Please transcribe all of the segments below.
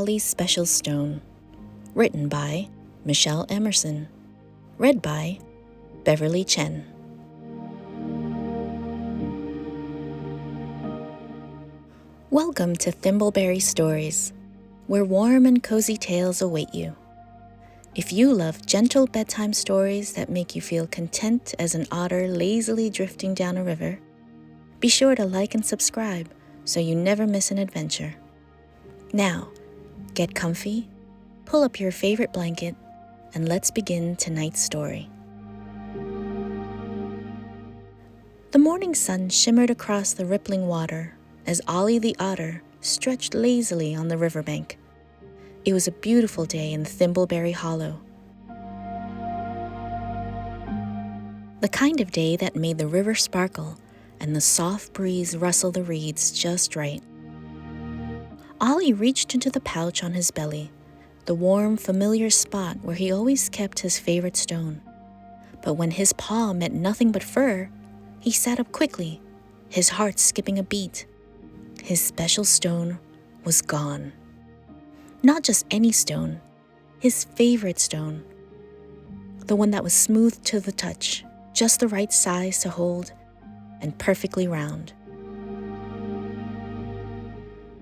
Ollie's Special Stone, written by Michelle Emerson, read by Beverly Chen. Welcome to Thimbleberry Stories, where warm and cozy tales await you. If you love gentle bedtime stories that make you feel content as an otter lazily drifting down a river, be sure to like and subscribe so you never miss an adventure. Now, get comfy, pull up your favorite blanket, and let's begin tonight's story. The morning sun shimmered across the rippling water as Ollie the Otter stretched lazily on the riverbank. It was a beautiful day in Thimbleberry Hollow. The kind of day that made the river sparkle and the soft breeze rustle the reeds just right. Ollie reached into the pouch on his belly, the warm, familiar spot where he always kept his favorite stone. But when his paw met nothing but fur, he sat up quickly, his heart skipping a beat. His special stone was gone. Not just any stone, his favorite stone. The one that was smooth to the touch, just the right size to hold, and perfectly round.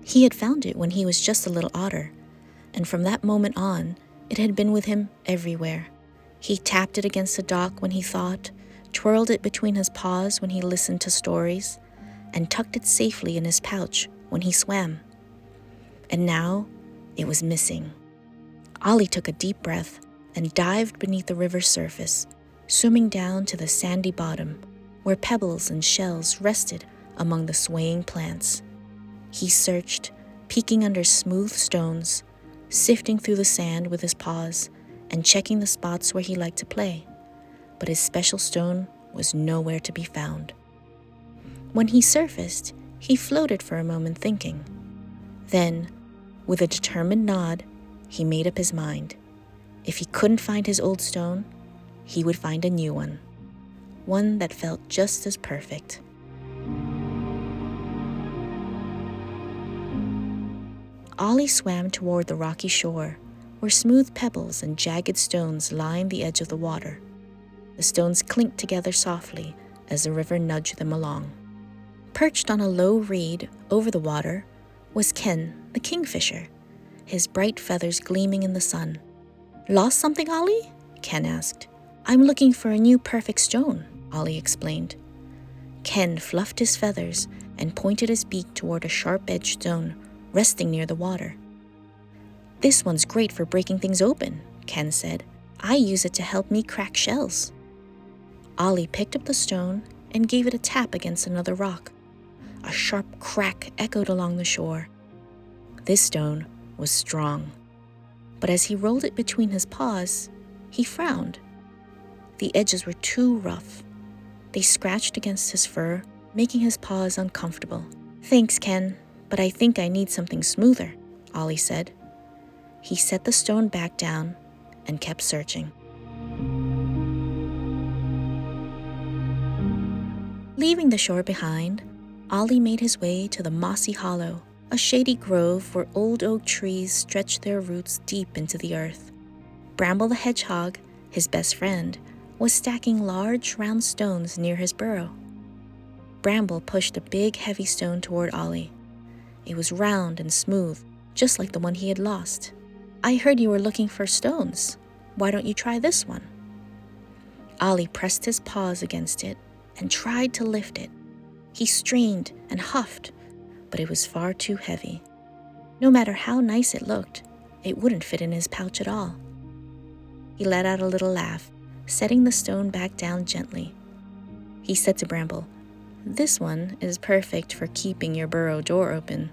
He had found it when he was just a little otter, and from that moment on, it had been with him everywhere. He tapped it against the dock when he thought, twirled it between his paws when he listened to stories, and tucked it safely in his pouch when he swam. And now, it was missing. Ollie took a deep breath and dived beneath the river's surface, swimming down to the sandy bottom, where pebbles and shells rested among the swaying plants. He searched, peeking under smooth stones, sifting through the sand with his paws, and checking the spots where he liked to play. But his special stone was nowhere to be found. When he surfaced, he floated for a moment thinking. Then, with a determined nod, he made up his mind. If he couldn't find his old stone, he would find a new one that felt just as perfect. Ollie swam toward the rocky shore, where smooth pebbles and jagged stones lined the edge of the water. The stones clinked together softly as the river nudged them along. Perched on a low reed over the water was Ken, the kingfisher, his bright feathers gleaming in the sun. "Lost something, Ollie?" Ken asked. "I'm looking for a new perfect stone," Ollie explained. Ken fluffed his feathers and pointed his beak toward a sharp-edged stone resting near the water. "This one's great for breaking things open," Ken said. "I use it to help me crack shells." Ollie picked up the stone and gave it a tap against another rock. A sharp crack echoed along the shore. This stone was strong, but as he rolled it between his paws, he frowned. The edges were too rough. They scratched against his fur, making his paws uncomfortable. "Thanks, Ken, but I think I need something smoother," Ollie said. He set the stone back down and kept searching. Leaving the shore behind, Ollie made his way to the Mossy Hollow, a shady grove where old oak trees stretched their roots deep into the earth. Bramble the hedgehog, his best friend, was stacking large round stones near his burrow. Bramble pushed a big heavy stone toward Ollie. It was round and smooth, just like the one he had lost. "I heard you were looking for stones. Why don't you try this one?" Ollie pressed his paws against it and tried to lift it. He strained and huffed, but it was far too heavy. No matter how nice it looked, it wouldn't fit in his pouch at all. He let out a little laugh, setting the stone back down gently. He said to Bramble, "This one is perfect for keeping your burrow door open,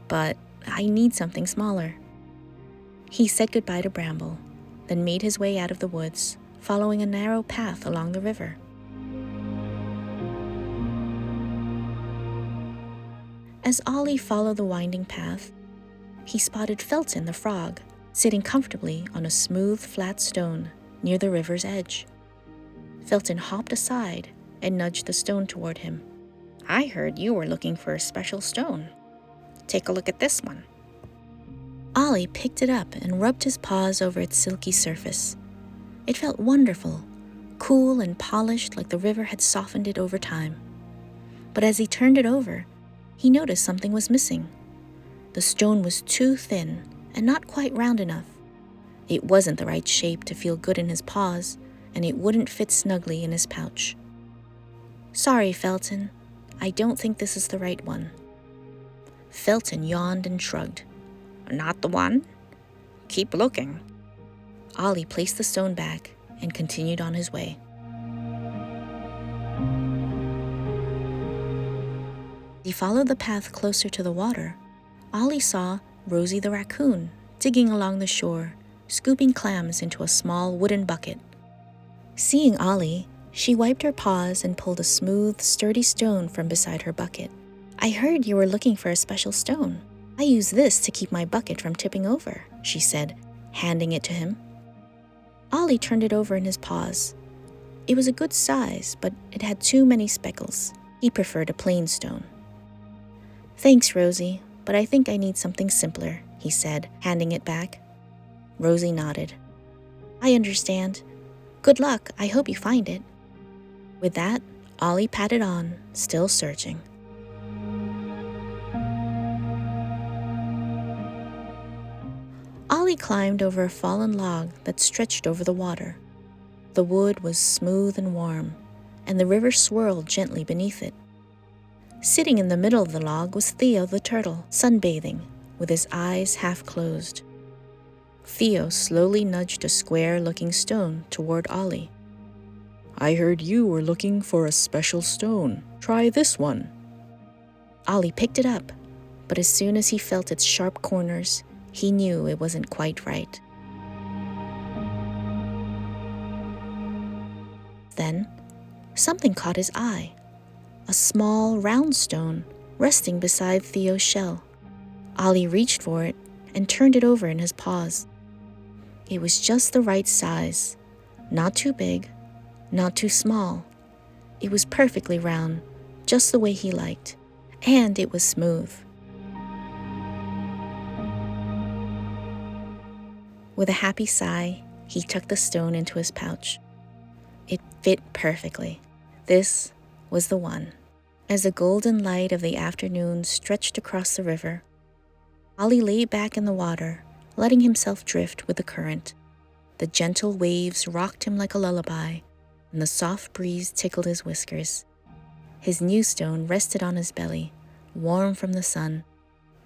but I need something smaller." He said goodbye to Bramble, then made his way out of the woods, following a narrow path along the river. As Ollie followed the winding path, he spotted Felton the frog, sitting comfortably on a smooth, flat stone near the river's edge. Felton hopped aside and nudged the stone toward him. "I heard you were looking for a special stone. Take a look at this one." Ollie picked it up and rubbed his paws over its silky surface. It felt wonderful, cool and polished like the river had softened it over time. But as he turned it over, he noticed something was missing. The stone was too thin and not quite round enough. It wasn't the right shape to feel good in his paws, and it wouldn't fit snugly in his pouch. "Sorry, Felton. I don't think this is the right one." Felton yawned and shrugged. "Not the one? Keep looking." Ollie placed the stone back and continued on his way. He followed the path closer to the water. Ollie saw Rosie the raccoon digging along the shore, scooping clams into a small wooden bucket. Seeing Ollie, she wiped her paws and pulled a smooth, sturdy stone from beside her bucket. "I heard you were looking for a special stone. I use this to keep my bucket from tipping over," she said, handing it to him. Ollie turned it over in his paws. It was a good size, but it had too many speckles. He preferred a plain stone. "Thanks, Rosie, but I think I need something simpler," he said, handing it back. Rosie nodded. "I understand. Good luck. I hope you find it." With that, Ollie padded on, still searching. Ollie climbed over a fallen log that stretched over the water. The wood was smooth and warm, and the river swirled gently beneath it. Sitting in the middle of the log was Theo the turtle, sunbathing, with his eyes half closed. Theo slowly nudged a square-looking stone toward Ollie. "I heard you were looking for a special stone. Try this one." Ollie picked it up, but as soon as he felt its sharp corners, he knew it wasn't quite right. Then, something caught his eye. A small, round stone resting beside Theo's shell. Ollie reached for it and turned it over in his paws. It was just the right size, not too big, not too small. It was perfectly round, just the way he liked, and it was smooth. With a happy sigh, he tucked the stone into his pouch. It fit perfectly. This was the one. As the golden light of the afternoon stretched across the river, Ollie lay back in the water, letting himself drift with the current. The gentle waves rocked him like a lullaby, and the soft breeze tickled his whiskers. His new stone rested on his belly, warm from the sun,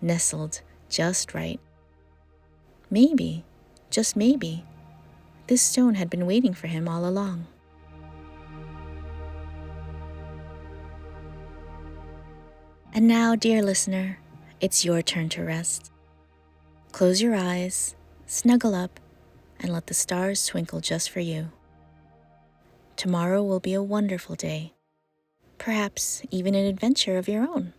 nestled just right. Maybe, just maybe, this stone had been waiting for him all along. And now, dear listener, it's your turn to rest. Close your eyes, snuggle up, and let the stars twinkle just for you. Tomorrow will be a wonderful day, perhaps even an adventure of your own.